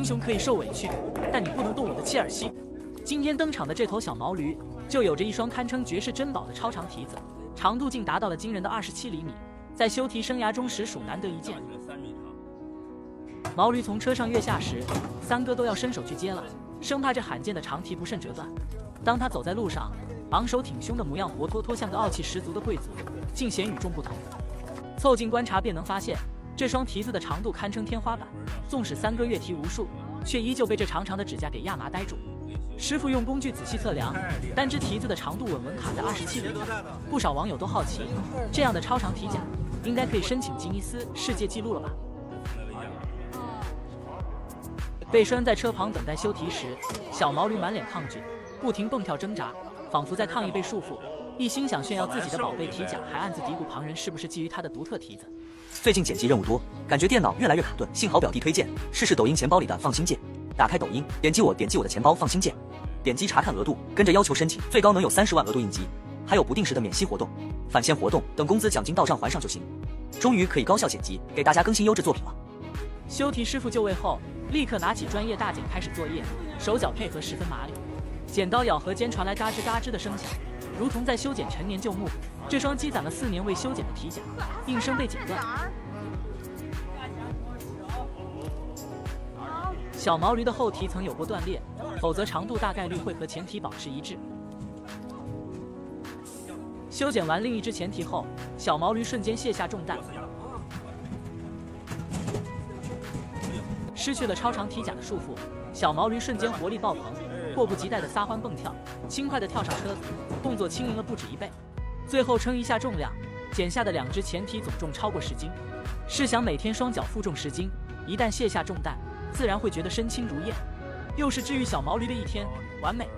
英雄可以受委屈，但你不能动我的切尔西。今天登场的这头小毛驴，就有着一双堪称绝世珍宝的超长蹄子，长度竟达到了惊人的27厘米，在修蹄生涯中实属难得一见。毛驴从车上跃下时，三哥都要伸手去接了，生怕这罕见的长蹄不慎折断。当他走在路上，昂首挺胸的模样活脱脱像个傲气十足的贵族，竟显与众不同。凑近观察便能发现，这双蹄子的长度堪称天花板，纵使三哥跃蹄无数，却依旧被这长长的指甲给压麻呆住。师傅用工具仔细测量，单只蹄子的长度稳稳卡在27厘米。不少网友都好奇，这样的超长蹄甲应该可以申请吉尼斯世界纪录了吧？被拴在车旁等待修蹄时，小毛驴满脸抗拒，不停蹦跳挣扎，仿佛在抗议被束缚。一心想炫耀自己的宝贝蹄甲，还暗自嘀咕旁人是不是觊觎他的独特蹄子。最近剪辑任务多，感觉电脑越来越卡顿，幸好表弟推荐，试试抖音钱包里的放心键。打开抖音，点击我的钱包放心键，点击查看额度，跟着要求申请，最高能有30万额度应急，还有不定时的免息活动、返现活动，等工资奖金到账还上就行。终于可以高效剪辑，给大家更新优质作品了。修蹄师傅就位后，立刻拿起专业大剪开始作业，手脚配合十分麻利。剪刀咬合间传来嘎吱嘎吱的声响，如同在修剪陈年旧木。这双积攒了4年未修剪的蹄甲，应声被剪断。小毛驴的后蹄曾有过断裂，否则长度大概率会和前蹄保持一致。修剪完另一只前蹄后，小毛驴瞬间卸下重担，失去了超长蹄甲的束缚，小毛驴瞬间活力爆棚，迫不及待地撒欢蹦跳，轻快地跳上车子，动作轻盈了不止1倍。最后称一下重量，剪下的2只前蹄总重超过10斤。试想每天双脚负重10斤，一旦卸下重担，自然会觉得身轻如燕，又是治愈小毛驴的一天，完美。